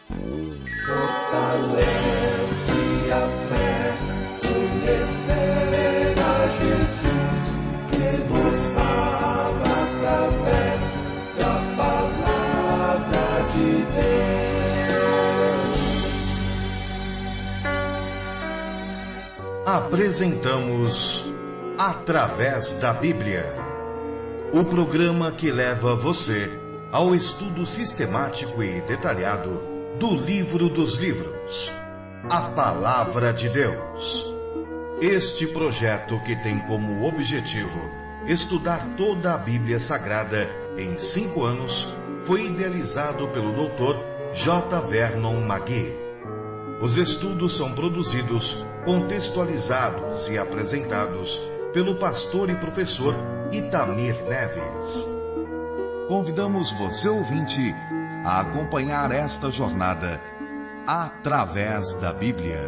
Fortalece a fé, conhecer a Jesus, que nos fala através da palavra de Deus. Apresentamos Através da Bíblia, o programa que leva você ao estudo sistemático e detalhado do livro dos livros, a Palavra de Deus. Este projeto, que tem como objetivo estudar toda a Bíblia Sagrada em 5 anos, foi idealizado pelo Dr. J. Vernon McGee. Os estudos são produzidos, contextualizados e apresentados pelo pastor e professor Itamir Neves. Convidamos você, ouvinte, a acompanhar esta jornada através da Bíblia.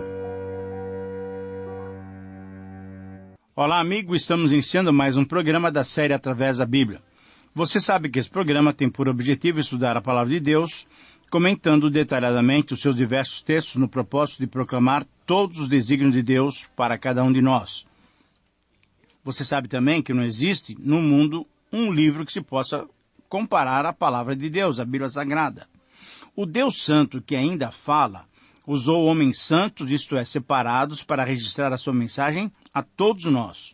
Olá, amigo, estamos iniciando mais um programa da série Através da Bíblia. Você sabe que esse programa tem por objetivo estudar a Palavra de Deus, comentando detalhadamente os seus diversos textos no propósito de proclamar todos os desígnios de Deus para cada um de nós. Você sabe também que não existe no mundo um livro que se possa comparar à Palavra de Deus, a Bíblia Sagrada. O Deus Santo, que ainda fala, usou homens santos, isto é, separados, para registrar a sua mensagem a todos nós.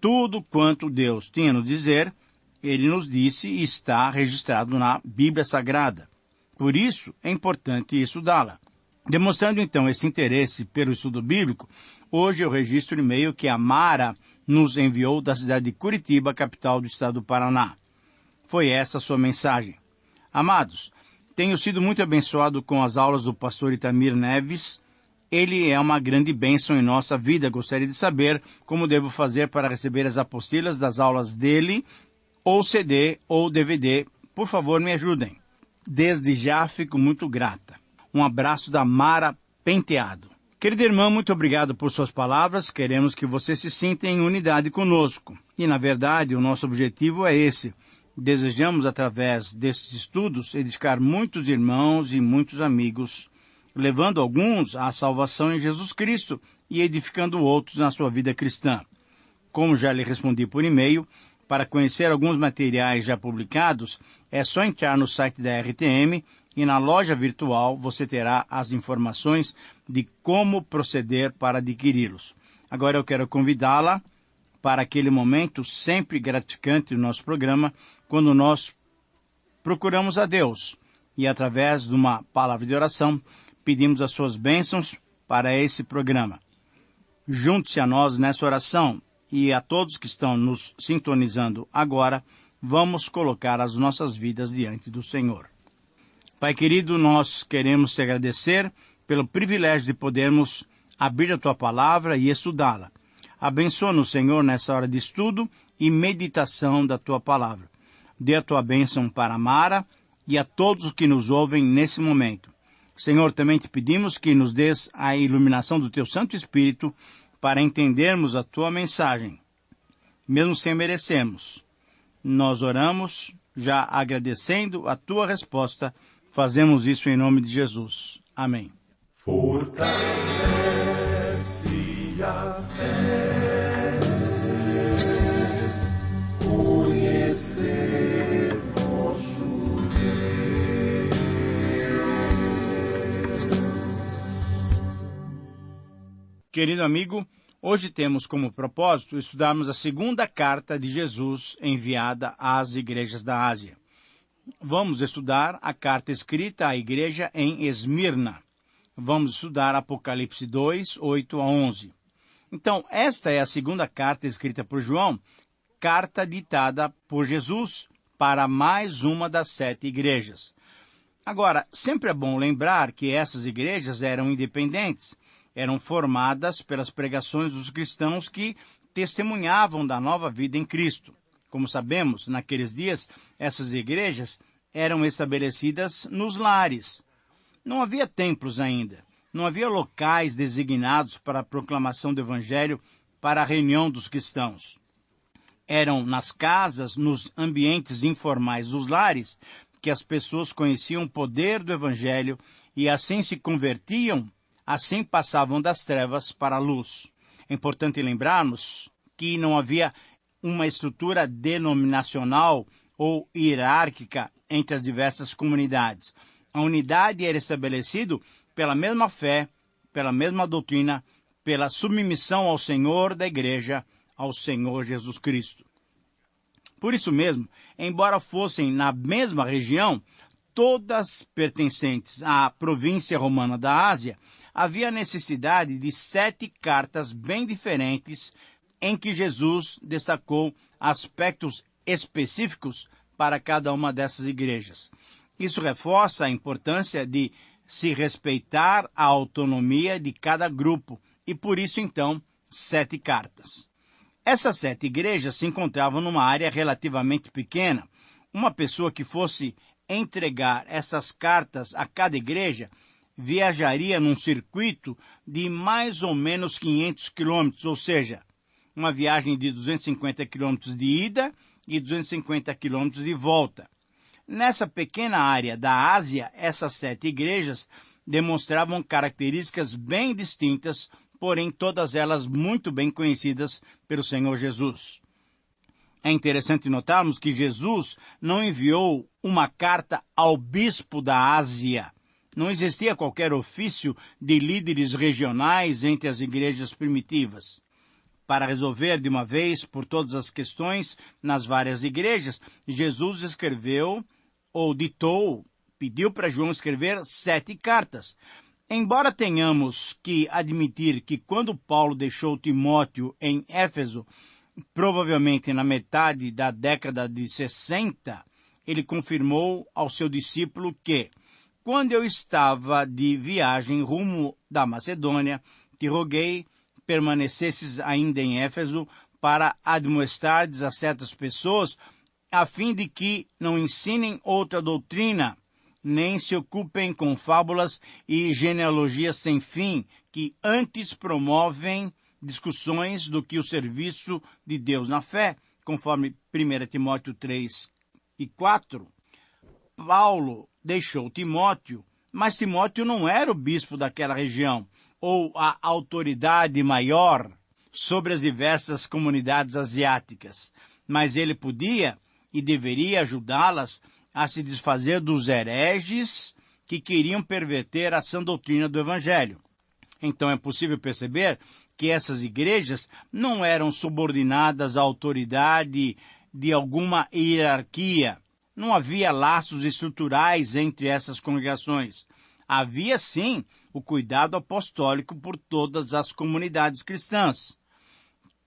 Tudo quanto Deus tinha a nos dizer, Ele nos disse e está registrado na Bíblia Sagrada. Por isso, é importante estudá-la. Demonstrando, então, esse interesse pelo estudo bíblico, hoje eu registro o e-mail que a Mara nos enviou da cidade de Curitiba, capital do estado do Paraná. Foi essa a sua mensagem. Amados, tenho sido muito abençoado com as aulas do pastor Itamir Neves. Ele é uma grande bênção em nossa vida. Gostaria de saber como devo fazer para receber as apostilas das aulas dele, ou CD ou DVD. Por favor, me ajudem. Desde já fico muito grata. Um abraço da Mara Penteado. Querida irmã, muito obrigado por suas palavras. Queremos que você se sinta em unidade conosco. E, na verdade, o nosso objetivo é esse. Desejamos, através desses estudos, edificar muitos irmãos e muitos amigos, levando alguns à salvação em Jesus Cristo e edificando outros na sua vida cristã. Como já lhe respondi por e-mail, para conhecer alguns materiais já publicados, é só entrar no site da RTM e na loja virtual você terá as informações de como proceder para adquiri-los. Agora eu quero convidá-la para aquele momento sempre gratificante do nosso programa, quando nós procuramos a Deus e, através de uma palavra de oração, pedimos as suas bênçãos para esse programa. Junte-se a nós nessa oração e a todos que estão nos sintonizando agora, vamos colocar as nossas vidas diante do Senhor. Pai querido, nós queremos te agradecer pelo privilégio de podermos abrir a Tua Palavra e estudá-la. Abençoa-nos, Senhor, nessa hora de estudo e meditação da Tua Palavra. Dê a Tua bênção para a Mara e a todos os que nos ouvem nesse momento. Senhor, também te pedimos que nos dês a iluminação do Teu Santo Espírito para entendermos a Tua mensagem, mesmo sem merecermos. Nós oramos, já agradecendo a Tua resposta. Fazemos isso em nome de Jesus. Amém. Fortalece a fé, conhecer nosso Deus. Querido amigo, hoje temos como propósito estudarmos a segunda carta de Jesus enviada às igrejas da Ásia. Vamos estudar a carta escrita à igreja em Esmirna. Vamos estudar Apocalipse 2, 8 a 11. Então, esta é a segunda carta escrita por João, carta ditada por Jesus para mais uma das 7 igrejas. Agora, sempre é bom lembrar que essas igrejas eram independentes, eram formadas pelas pregações dos cristãos que testemunhavam da nova vida em Cristo. Como sabemos, naqueles dias, essas igrejas eram estabelecidas nos lares. Não havia templos ainda. Não havia locais designados para a proclamação do Evangelho para a reunião dos cristãos. Eram nas casas, nos ambientes informais dos lares, que as pessoas conheciam o poder do Evangelho e assim se convertiam, assim passavam das trevas para a luz. É importante lembrarmos que não havia uma estrutura denominacional ou hierárquica entre as diversas comunidades. A unidade era estabelecida pela mesma fé, pela mesma doutrina, pela submissão ao Senhor da Igreja, ao Senhor Jesus Cristo. Por isso mesmo, embora fossem na mesma região, todas pertencentes à província romana da Ásia, havia necessidade de 7 cartas bem diferentes em que Jesus destacou aspectos específicos para cada uma dessas igrejas. Isso reforça a importância de se respeitar a autonomia de cada grupo e, por isso, então, 7 cartas. Essas 7 igrejas se encontravam numa área relativamente pequena. Uma pessoa que fosse entregar essas cartas a cada igreja viajaria num circuito de mais ou menos 500 quilômetros, ou seja, uma viagem de 250 quilômetros de ida e 250 quilômetros de volta. Nessa pequena área da Ásia, essas 7 igrejas demonstravam características bem distintas, porém todas elas muito bem conhecidas pelo Senhor Jesus. É interessante notarmos que Jesus não enviou uma carta ao bispo da Ásia. Não existia qualquer ofício de líderes regionais entre as igrejas primitivas. Para resolver de uma vez por todas as questões nas várias igrejas, Jesus escreveu ou ditou, pediu para João escrever 7 cartas. Embora tenhamos que admitir que quando Paulo deixou Timóteo em Éfeso, provavelmente na metade da década de 60, ele confirmou ao seu discípulo que, quando eu estava de viagem rumo da Macedônia, te roguei permanecesses ainda em Éfeso para admoestardes a certas pessoas, a fim de que não ensinem outra doutrina, nem se ocupem com fábulas e genealogias sem fim, que antes promovem discussões do que o serviço de Deus na fé, conforme 1 Timóteo 3 e 4. Paulo deixou Timóteo, mas Timóteo não era o bispo daquela região, ou a autoridade maior sobre as diversas comunidades asiáticas, mas ele podia e deveria ajudá-las a se desfazer dos hereges que queriam perverter a sã doutrina do Evangelho. Então é possível perceber que essas igrejas não eram subordinadas à autoridade de alguma hierarquia. Não havia laços estruturais entre essas congregações. Havia, sim, o cuidado apostólico por todas as comunidades cristãs.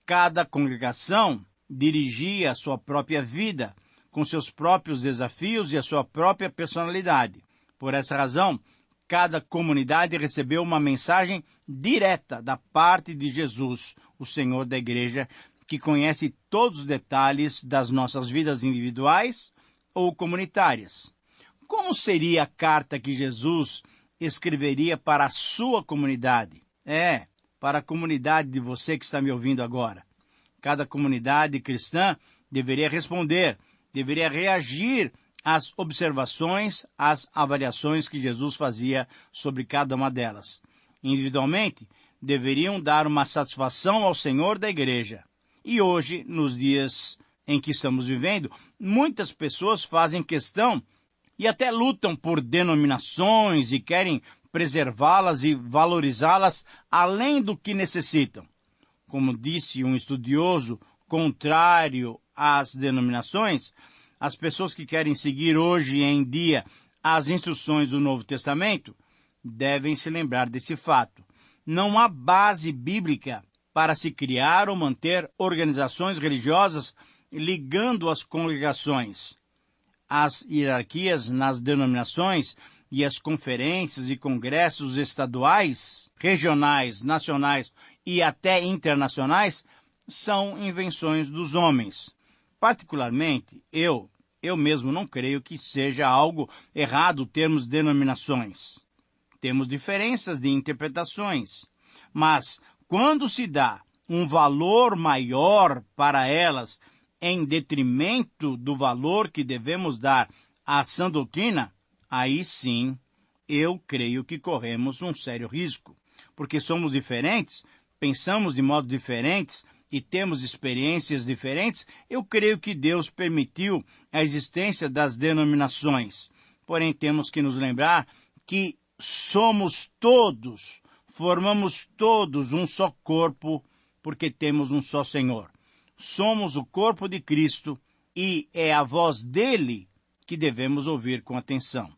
Cada congregação dirigia a sua própria vida, com seus próprios desafios e a sua própria personalidade. Por essa razão, cada comunidade recebeu uma mensagem direta da parte de Jesus, o Senhor da Igreja, que conhece todos os detalhes das nossas vidas individuais ou comunitárias. Como seria a carta que Jesus escreveria para a sua comunidade? Para a comunidade de você que está me ouvindo agora. Cada comunidade cristã deveria responder, deveria reagir às observações, às avaliações que Jesus fazia sobre cada uma delas. Individualmente, deveriam dar uma satisfação ao Senhor da Igreja. E hoje, nos dias em que estamos vivendo, muitas pessoas fazem questão e até lutam por denominações e querem preservá-las e valorizá-las além do que necessitam. Como disse um estudioso contrário às denominações, as pessoas que querem seguir hoje em dia as instruções do Novo Testamento devem se lembrar desse fato. Não há base bíblica para se criar ou manter organizações religiosas ligando as congregações. As hierarquias nas denominações e as conferências e congressos estaduais, regionais, nacionais e até internacionais são invenções dos homens. Particularmente, eu mesmo não creio que seja algo errado termos denominações. Temos diferenças de interpretações, mas quando se dá um valor maior para elas em detrimento do valor que devemos dar à sã doutrina, aí sim eu creio que corremos um sério risco, porque somos diferentes, pensamos de modo diferentes e temos experiências diferentes. Eu creio que Deus permitiu a existência das denominações. Porém, temos que nos lembrar que somos todos, formamos todos um só corpo, porque temos um só Senhor. Somos o corpo de Cristo e é a voz dele que devemos ouvir com atenção.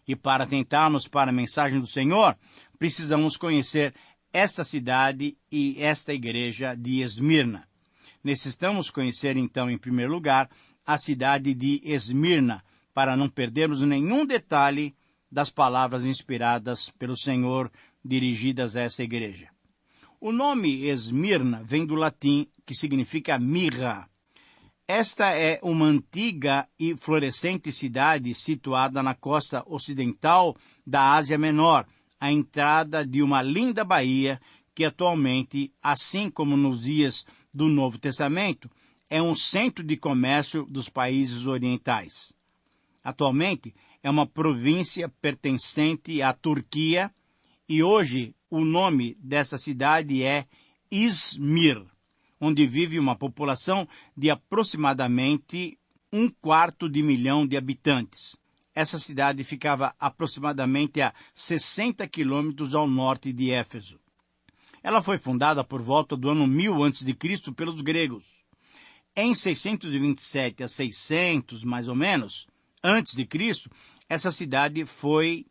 E para atentarmos para a mensagem do Senhor, precisamos conhecer esta cidade e esta igreja de Esmirna. Necessitamos conhecer, então, em primeiro lugar, a cidade de Esmirna, para não perdermos nenhum detalhe das palavras inspiradas pelo Senhor dirigidas a essa igreja. O nome Esmirna vem do latim, que significa mirra. Esta é uma antiga e florescente cidade situada na costa ocidental da Ásia Menor, à entrada de uma linda baía que atualmente, assim como nos dias do Novo Testamento, é um centro de comércio dos países orientais. Atualmente é uma província pertencente à Turquia e hoje o nome dessa cidade é Izmir, onde vive uma população de aproximadamente 1/4 milhão de habitantes. Essa cidade ficava aproximadamente a 60 quilômetros ao norte de Éfeso. Ela foi fundada por volta do ano 1000 a.C. pelos gregos. Em 627 a 600, mais ou menos, antes de Cristo, essa cidade foi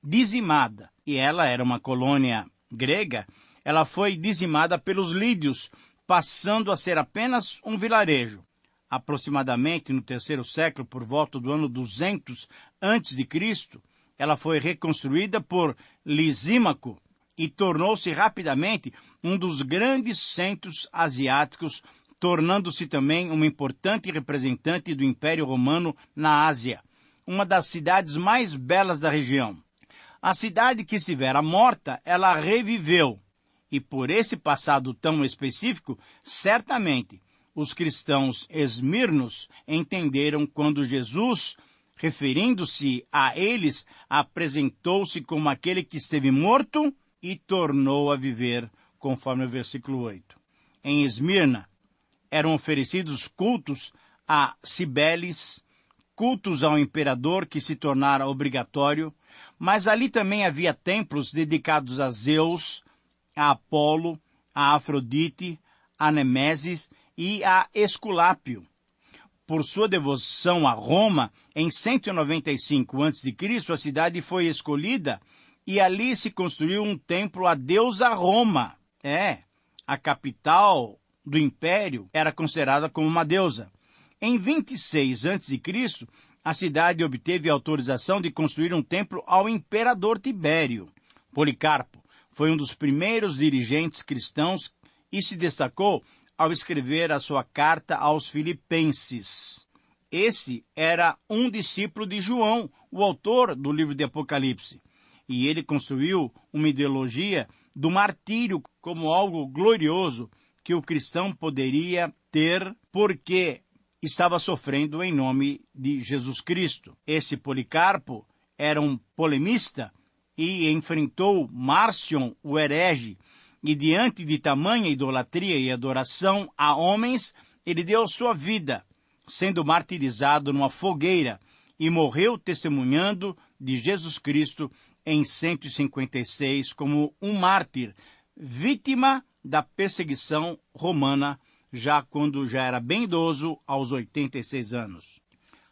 dizimada. E ela era uma colônia grega. Ela foi dizimada pelos lídios, passando a ser apenas um vilarejo. Aproximadamente no 3º século, por volta do ano 200 a.C., ela foi reconstruída por Lisímaco e tornou-se rapidamente um dos grandes centros asiáticos, tornando-se também uma importante representante do Império Romano na Ásia, uma das cidades mais belas da região. A cidade que estivera morta, ela reviveu. E por esse passado tão específico, certamente, os cristãos esmirnos entenderam quando Jesus, referindo-se a eles, apresentou-se como aquele que esteve morto e tornou a viver, conforme o versículo 8. Em Esmirna, eram oferecidos cultos a Cibeles, cultos ao imperador que se tornara obrigatório, mas ali também havia templos dedicados a Zeus, a Apolo, a Afrodite, a Nemesis e a Esculápio. Por sua devoção a Roma, em 195 a.C., a cidade foi escolhida e ali se construiu um templo à deusa Roma. A capital do império era considerada como uma deusa. Em 26 a.C., a cidade obteve autorização de construir um templo ao imperador Tibério. Policarpo foi um dos primeiros dirigentes cristãos e se destacou ao escrever a sua carta aos Filipenses. Esse era um discípulo de João, o autor do livro de Apocalipse. E ele construiu uma ideologia do martírio como algo glorioso que o cristão poderia ter porque estava sofrendo em nome de Jesus Cristo. Esse Policarpo era um polemista e enfrentou Márcion, o herege, e diante de tamanha idolatria e adoração a homens, ele deu sua vida, sendo martirizado numa fogueira, e morreu testemunhando de Jesus Cristo em 156 como um mártir, vítima da perseguição romana, já quando já era bem idoso, aos 86 anos.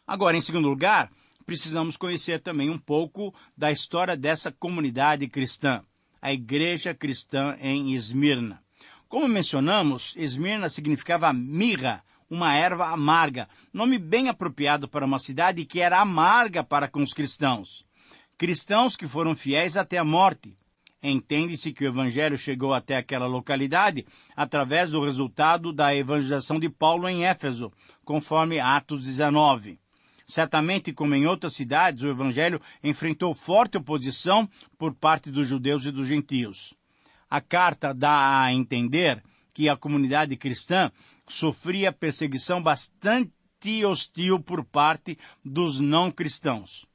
Agora, em segundo lugar, precisamos conhecer também um pouco da história dessa comunidade cristã, a Igreja Cristã em Esmirna. Como mencionamos, Esmirna significava mirra, uma erva amarga, nome bem apropriado para uma cidade que era amarga para com os cristãos. Cristãos que foram fiéis até a morte. Entende-se que o Evangelho chegou até aquela localidade através do resultado da evangelização de Paulo em Éfeso, conforme Atos 19. Certamente, como em outras cidades, o Evangelho enfrentou forte oposição por parte dos judeus e dos gentios. A carta dá a entender que a comunidade cristã sofria perseguição bastante hostil por parte dos não cristãos.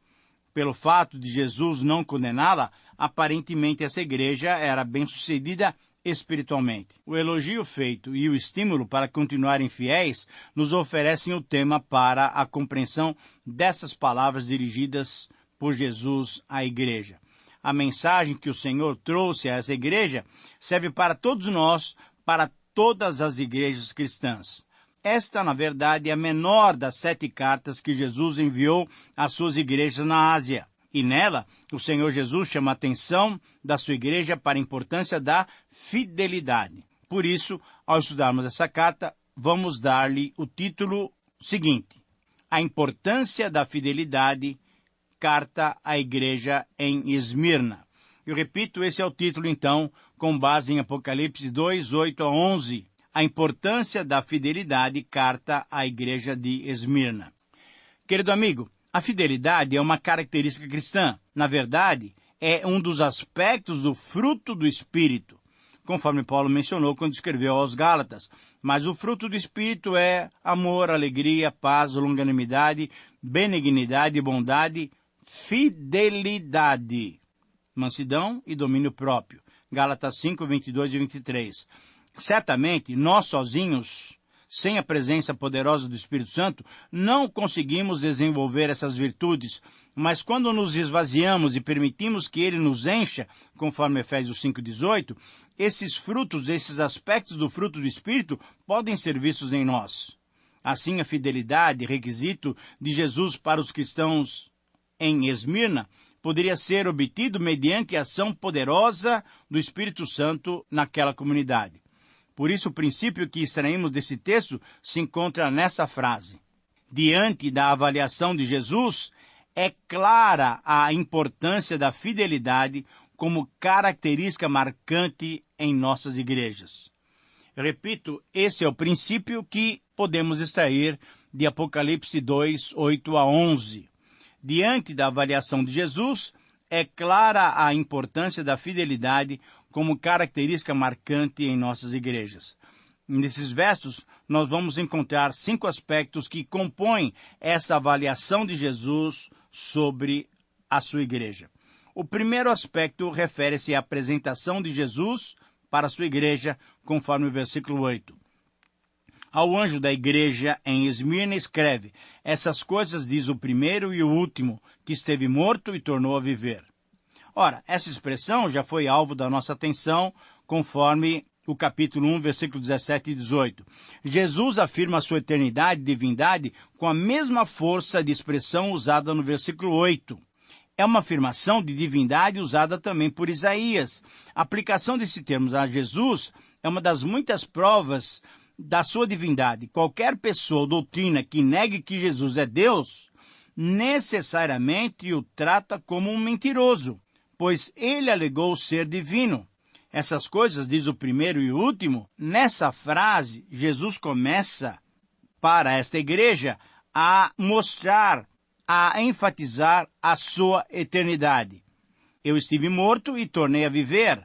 Pelo fato de Jesus não condená-la, aparentemente essa igreja era bem-sucedida espiritualmente. O elogio feito e o estímulo para continuarem fiéis nos oferecem o tema para a compreensão dessas palavras dirigidas por Jesus à igreja. A mensagem que o Senhor trouxe a essa igreja serve para todos nós, para todas as igrejas cristãs. Esta, na verdade, é a menor das 7 cartas que Jesus enviou às suas igrejas na Ásia. E nela, o Senhor Jesus chama a atenção da sua igreja para a importância da fidelidade. Por isso, ao estudarmos essa carta, vamos dar-lhe o título seguinte: A importância da fidelidade, carta à igreja em Esmirna. Eu repito, esse é o título, então, com base em Apocalipse 2, 8 a 11. A importância da fidelidade, carta à igreja de Esmirna. Querido amigo, a fidelidade é uma característica cristã. Na verdade, é um dos aspectos do fruto do Espírito, conforme Paulo mencionou quando escreveu aos Gálatas. Mas o fruto do Espírito é amor, alegria, paz, longanimidade, benignidade, bondade, fidelidade, mansidão e domínio próprio. Gálatas 5, 22 e 23. Certamente, nós sozinhos, sem a presença poderosa do Espírito Santo, não conseguimos desenvolver essas virtudes, mas quando nos esvaziamos e permitimos que Ele nos encha, conforme Efésios 5,18, esses frutos, esses aspectos do fruto do Espírito podem ser vistos em nós. Assim, a fidelidade, requisito de Jesus para os cristãos em Esmirna, poderia ser obtido mediante a ação poderosa do Espírito Santo naquela comunidade. Por isso, o princípio que extraímos desse texto se encontra nessa frase. Diante da avaliação de Jesus, é clara a importância da fidelidade como característica marcante em nossas igrejas. Eu repito, esse é o princípio que podemos extrair de Apocalipse 2, 8 a 11. Diante da avaliação de Jesus, é clara a importância da fidelidade como característica marcante em nossas igrejas. Nesses versos, nós vamos encontrar 5 aspectos que compõem essa avaliação de Jesus sobre a sua igreja. O primeiro aspecto refere-se à apresentação de Jesus para a sua igreja, conforme o versículo 8. Ao anjo da igreja em Esmirna escreve: essas coisas diz o primeiro e o último, que esteve morto e tornou a viver. Ora, essa expressão já foi alvo da nossa atenção, conforme o capítulo 1, versículo 17 e 18. Jesus afirma a sua eternidade e divindade com a mesma força de expressão usada no versículo 8. É uma afirmação de divindade usada também por Isaías. A aplicação desse termo a Jesus é uma das muitas provas da sua divindade. Qualquer pessoa ou doutrina que negue que Jesus é Deus, necessariamente o trata como um mentiroso, pois ele alegou ser divino. Essas coisas, diz o primeiro e o último, nessa frase, Jesus começa, para esta igreja, a mostrar, a enfatizar a sua eternidade. Eu estive morto e tornei a viver.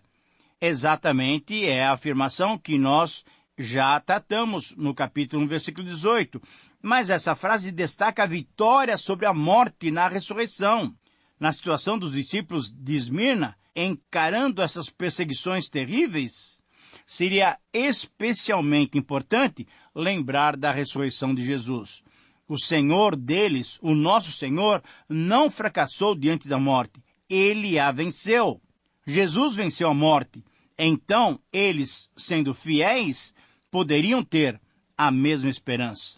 Exatamente é a afirmação que nós já tratamos no capítulo 1, versículo 18. Mas essa frase destaca a vitória sobre a morte na ressurreição. Na situação dos discípulos de Esmirna, encarando essas perseguições terríveis, seria especialmente importante lembrar da ressurreição de Jesus. O Senhor deles, o nosso Senhor, não fracassou diante da morte. Ele a venceu. Jesus venceu a morte. Então, eles, sendo fiéis, poderiam ter a mesma esperança.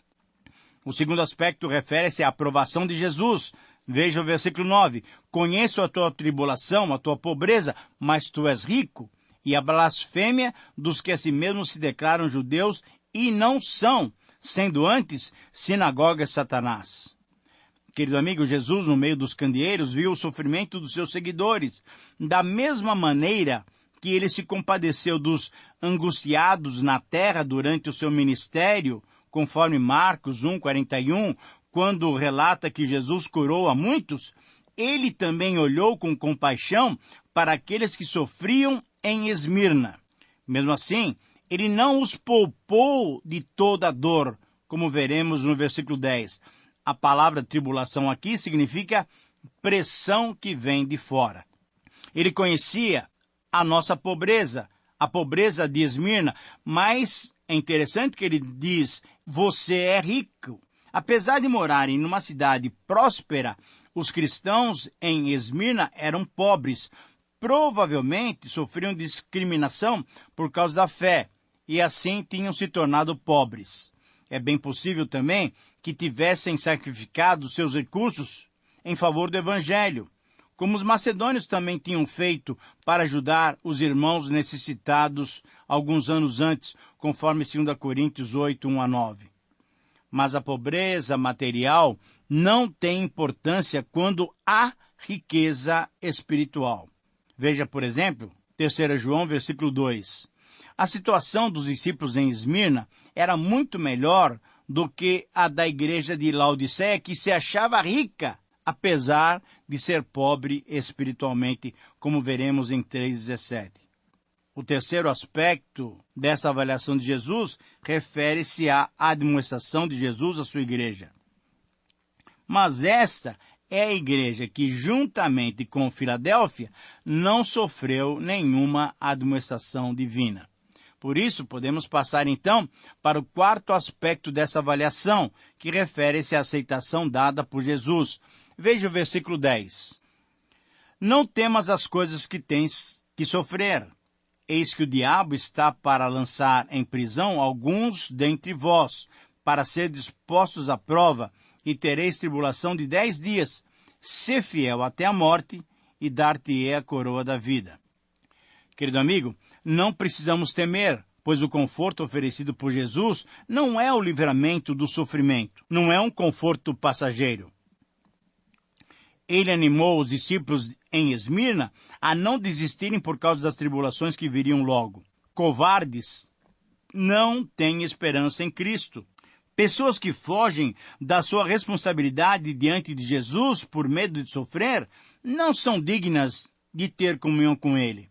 O segundo aspecto refere-se à aprovação de Jesus. Veja o versículo 9. Conheço a tua tribulação, a tua pobreza, mas tu és rico. E a blasfêmia dos que a si mesmos se declaram judeus e não são, sendo antes sinagoga de Satanás. Querido amigo, Jesus, no meio dos candeeiros, viu o sofrimento dos seus seguidores. Da mesma maneira que ele se compadeceu dos angustiados na terra durante o seu ministério, conforme Marcos 1:41, quando relata que Jesus curou a muitos, ele também olhou com compaixão para aqueles que sofriam em Esmirna. Mesmo assim, ele não os poupou de toda a dor, como veremos no versículo 10. A palavra tribulação aqui significa pressão que vem de fora. Ele conhecia a nossa pobreza, a pobreza de Esmirna, mas é interessante que ele diz, você é rico. Apesar de morarem numa cidade próspera, os cristãos em Esmirna eram pobres. Provavelmente sofriam discriminação por causa da fé e assim tinham se tornado pobres. É bem possível também que tivessem sacrificado seus recursos em favor do Evangelho, como os macedônios também tinham feito para ajudar os irmãos necessitados alguns anos antes, conforme 2 Coríntios 8, 1-9. Mas a pobreza material não tem importância quando há riqueza espiritual. Veja, por exemplo, 3 João, versículo 2. A situação dos discípulos em Esmirna era muito melhor do que a da igreja de Laodiceia, que se achava rica, apesar de ser pobre espiritualmente, como veremos em 3,17. O terceiro aspecto dessa avaliação de Jesus refere-se à admoestação de Jesus à sua igreja. Mas esta é a igreja que, juntamente com Filadélfia, não sofreu nenhuma admoestação divina. Por isso, podemos passar então para o quarto aspecto dessa avaliação, que refere-se à aceitação dada por Jesus. Veja o versículo 10. Não temas as coisas que tens que sofrer. Eis que o diabo está para lançar em prisão alguns dentre vós, para ser dispostos à prova, e tereis tribulação de 10 dias. Sê fiel até a morte, e dar-te-ei a coroa da vida. Querido amigo, não precisamos temer, pois o conforto oferecido por Jesus não é o livramento do sofrimento, não é um conforto passageiro. Ele animou os discípulos em Esmirna a não desistirem por causa das tribulações que viriam logo. Covardes não têm esperança em Cristo. Pessoas que fogem da sua responsabilidade diante de Jesus por medo de sofrer não são dignas de ter comunhão com Ele.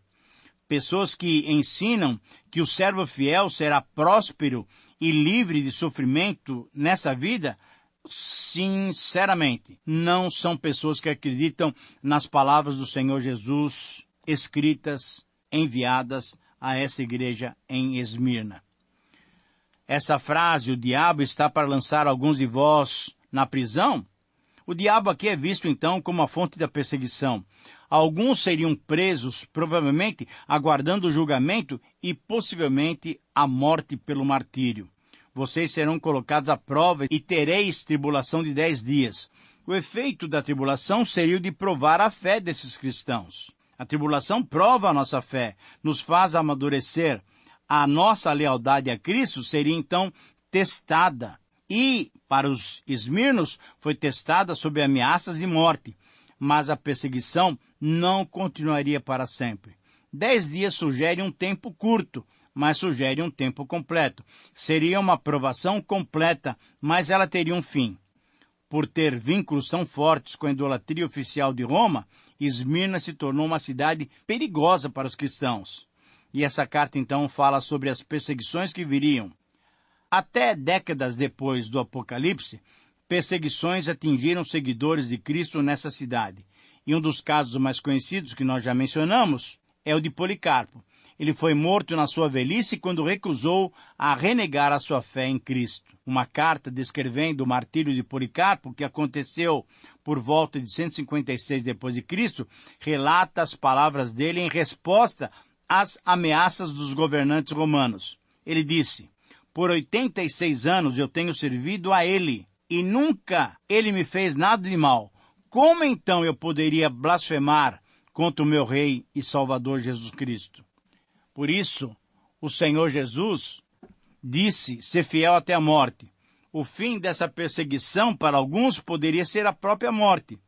Pessoas que ensinam que o servo fiel será próspero e livre de sofrimento nessa vida, sinceramente, não são pessoas que acreditam nas palavras do Senhor Jesus escritas, enviadas a essa igreja em Esmirna. Essa frase, o diabo está para lançar alguns de vós na prisão, o diabo aqui é visto então como a fonte da perseguição. Alguns seriam presos, provavelmente aguardando o julgamento e possivelmente a morte pelo martírio. Vocês serão colocados à prova e tereis tribulação de 10 dias. O efeito da tribulação seria o de provar a fé desses cristãos. A tribulação prova a nossa fé, nos faz amadurecer. A nossa lealdade a Cristo seria então testada. E, para os esmirnos, foi testada sob ameaças de morte. Mas a perseguição não continuaria para sempre. 10 dias sugere um tempo curto, mas sugere um tempo completo. Seria uma provação completa, mas ela teria um fim. Por ter vínculos tão fortes com a idolatria oficial de Roma, Esmirna se tornou uma cidade perigosa para os cristãos. E essa carta então fala sobre as perseguições que viriam. Até décadas depois do Apocalipse, perseguições atingiram seguidores de Cristo nessa cidade. E um dos casos mais conhecidos que nós já mencionamos é o de Policarpo. Ele foi morto na sua velhice quando recusou a renegar a sua fé em Cristo. Uma carta descrevendo o martírio de Policarpo, que aconteceu por volta de 156 d.C., relata as palavras dele em resposta às ameaças dos governantes romanos. Ele disse: por 86 anos eu tenho servido a ele, e nunca ele me fez nada de mal. Como então eu poderia blasfemar contra o meu Rei e Salvador Jesus Cristo? Por isso, o Senhor Jesus disse ser fiel até a morte. O fim dessa perseguição para alguns poderia ser a própria morte.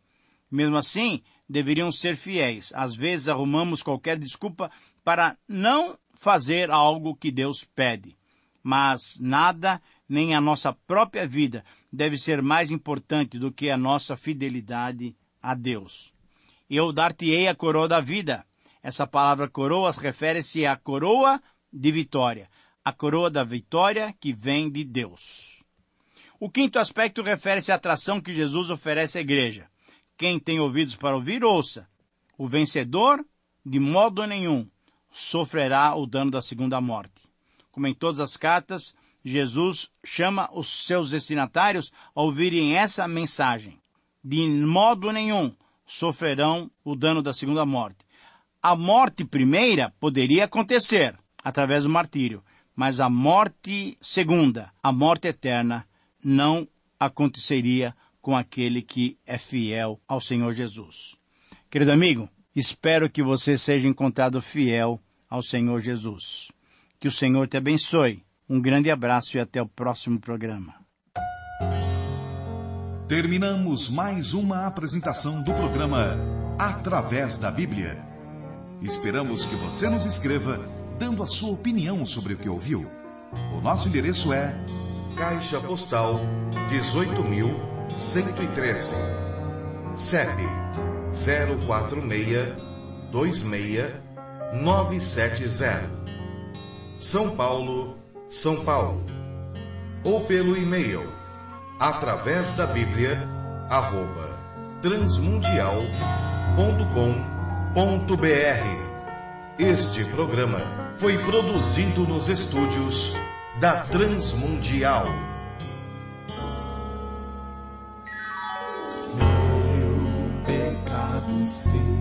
Mesmo assim, deveriam ser fiéis. Às vezes arrumamos qualquer desculpa para não fazer algo que Deus pede. Mas nada, nem a nossa própria vida, deve ser mais importante do que a nossa fidelidade a Deus. Eu dar-te-ei a coroa da vida. Essa palavra coroa refere-se à coroa de vitória. A coroa da vitória que vem de Deus. O quinto aspecto refere-se à atração que Jesus oferece à igreja. Quem tem ouvidos para ouvir, ouça. O vencedor, de modo nenhum, sofrerá o dano da segunda morte. Como em todas as cartas, Jesus chama os seus destinatários a ouvirem essa mensagem. De modo nenhum sofrerão o dano da segunda morte. A morte primeira poderia acontecer através do martírio, mas a morte segunda, a morte eterna, não aconteceria com aquele que é fiel ao Senhor Jesus. Querido amigo, espero que você seja encontrado fiel ao Senhor Jesus. Que o Senhor te abençoe. Um grande abraço e até o próximo programa. Terminamos mais uma apresentação do programa Através da Bíblia. Esperamos que você nos escreva, dando a sua opinião sobre o que ouviu. O nosso endereço é Caixa Postal 18.113, CEP 04626-970, São Paulo, São Paulo. Ou pelo e-mail através da Bíblia @transmundial.com.br. Este programa foi produzido nos estúdios da Transmundial. Meu pecado sei.